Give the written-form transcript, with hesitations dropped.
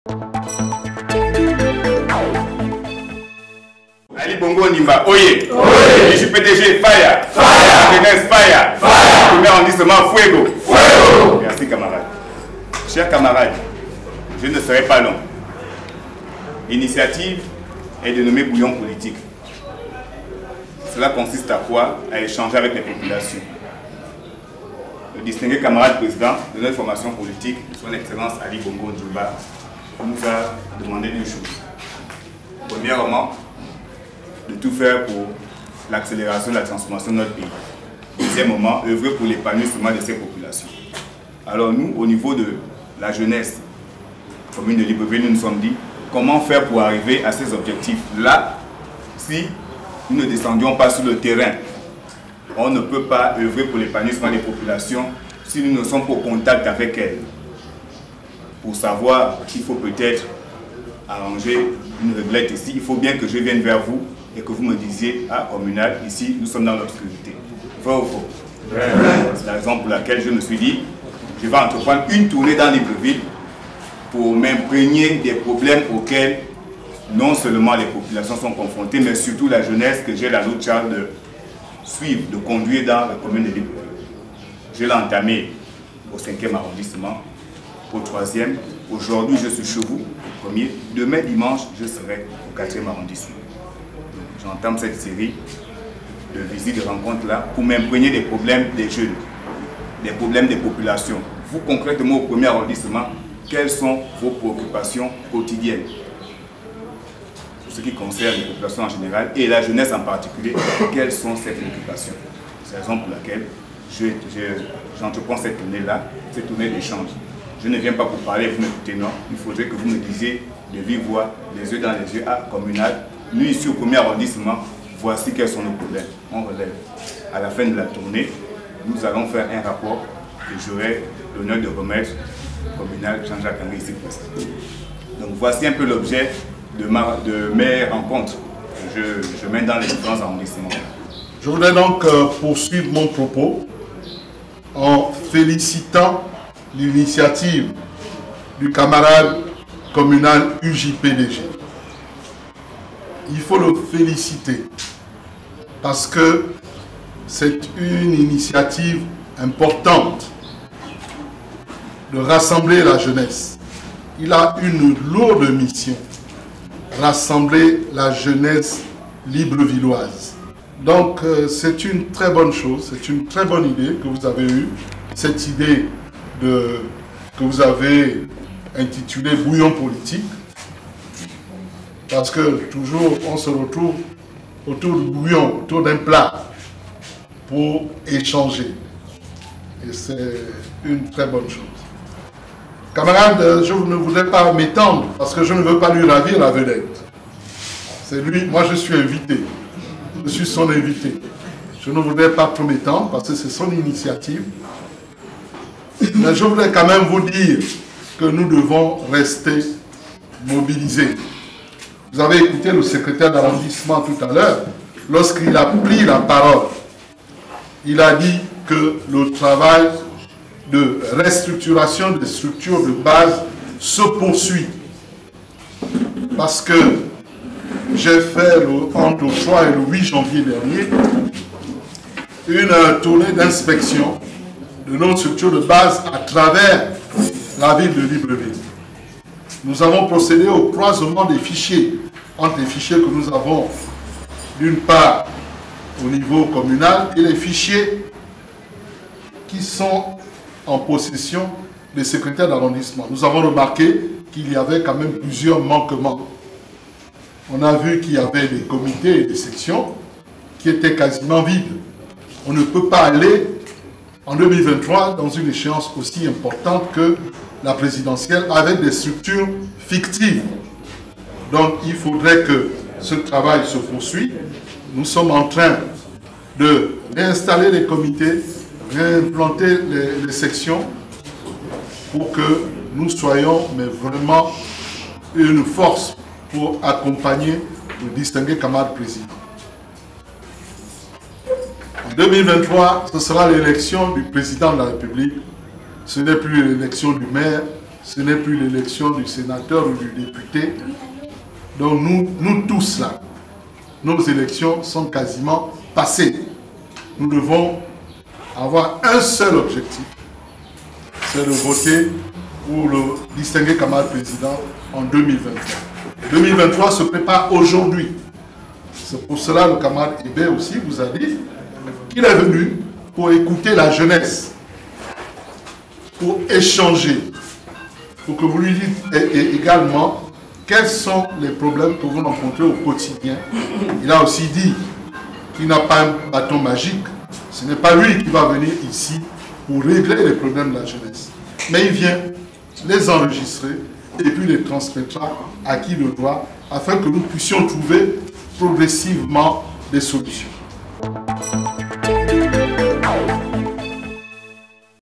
Ali Bongo Nimba, oye! Je suis PDG, fire! Jeunesse, fire! Premier arrondissement, fuego! Merci camarades. Chers camarades, je ne serai pas long. L'initiative est de nommer bouillon politique. Cela consiste à quoi? À échanger avec les populations. Le distingué camarade président de notre formation politique, son Excellence Ali Bongo Nimba, nous a demandé deux choses. Premièrement, de tout faire pour l'accélération de la transformation de notre pays. Deuxièmement, œuvrer pour l'épanouissement de ces populations. Alors nous, au niveau de la jeunesse, commune de Libreville, nous nous sommes dit comment faire pour arriver à ces objectifs-là si nous ne descendions pas sur le terrain. On ne peut pas œuvrer pour l'épanouissement des populations si nous ne sommes pas au contact avec elles. Pour savoir qu'il faut peut-être arranger une réglette ici, il faut bien que je vienne vers vous et que vous me disiez, ah, communal, ici, nous sommes dans l'obscurité. Vrai ou faux? C'est la raison pour laquelle je me suis dit, je vais entreprendre une tournée dans Libreville pour m'imprégner des problèmes auxquels non seulement les populations sont confrontées, mais surtout la jeunesse que j'ai la lourde charge de suivre, de conduire dans la commune de Libreville. Je l'ai entamé au 5e arrondissement, au 3e. Aujourd'hui, je suis chez vous, au 1er. Demain, dimanche, je serai au 4e arrondissement. J'entame cette série de visites, de rencontres-là, pour m'imprégner des problèmes des jeunes, des problèmes des populations. Vous, concrètement, au 1er arrondissement, quelles sont vos préoccupations quotidiennes? Pour ce qui concerne les populations en général et la jeunesse en particulier, quelles sont ces préoccupations? C'est la raison pour laquelle j'entreprends cette tournée-là, cette tournée d'échange. Je ne viens pas pour parler, vous m'écoutez, non. Il faudrait que vous me disiez de vive voix, les yeux dans les yeux, à communal. Nous, ici au 1er arrondissement, voici quels sont nos problèmes. On relève. À la fin de la tournée, nous allons faire un rapport que j'aurai l'honneur de remettre au communal Jean-Jacques Henry ici présent. Donc voici un peu l'objet de mes rencontres que je mène dans les différents arrondissements. Je voudrais donc poursuivre mon propos en félicitant l'initiative du camarade communal UJPDG. Il faut le féliciter parce que c'est une initiative importante de rassembler la jeunesse. Il a une lourde mission, rassembler la jeunesse librevilloise. Donc c'est une très bonne chose, c'est une très bonne idée que vous avez eue, cette idée que vous avez intitulée bouillon politique. Parce que toujours on se retrouve autour du bouillon, autour d'un plat pour échanger. Et c'est une très bonne chose. Camarade, je ne voudrais pas m'étendre parce que je ne veux pas lui ravir la vedette. C'est lui, moi je suis invité. Je suis son invité. Je ne voudrais pas trop m'étendre parce que c'est son initiative. Mais je voudrais quand même vous dire que nous devons rester mobilisés. Vous avez écouté le secrétaire d'arrondissement tout à l'heure, lorsqu'il a pris la parole, il a dit que le travail de restructuration des structures de base se poursuit. Parce que j'ai fait entre le 3 et le 8 janvier dernier une tournée d'inspection de nos structures de base à travers la ville de Libreville. Nous avons procédé au croisement des fichiers entre les fichiers que nous avons d'une part au niveau communal et les fichiers qui sont en possession des secrétaires d'arrondissement. Nous avons remarqué qu'il y avait quand même plusieurs manquements. On a vu qu'il y avait des comités et des sections qui étaient quasiment vides. On ne peut pas aller en 2023 dans une échéance aussi importante que la présidentielle avec des structures fictives. Donc il faudrait que ce travail se poursuive. Nous sommes en train de réinstaller les comités, réimplanter les sections pour que nous soyons mais vraiment une force pour accompagner le distingué camarade président. En 2023, ce sera l'élection du président de la République. Ce n'est plus l'élection du maire, ce n'est plus l'élection du sénateur ou du député. Donc nous tous là, nos élections sont quasiment passées. Nous devons avoir un seul objectif, c'est de voter pour le distingué camarade président en 2023. 2023 se prépare aujourd'hui. C'est pour cela que le camarade Hébé aussi vous a dit qu'il est venu pour écouter la jeunesse, pour échanger, pour que vous lui dites également quels sont les problèmes que vous rencontrez au quotidien. Il a aussi dit qu'il n'a pas un bâton magique. Ce n'est pas lui qui va venir ici pour régler les problèmes de la jeunesse. Mais il vient les enregistrer et puis les transmettra à qui le doit afin que nous puissions trouver progressivement des solutions.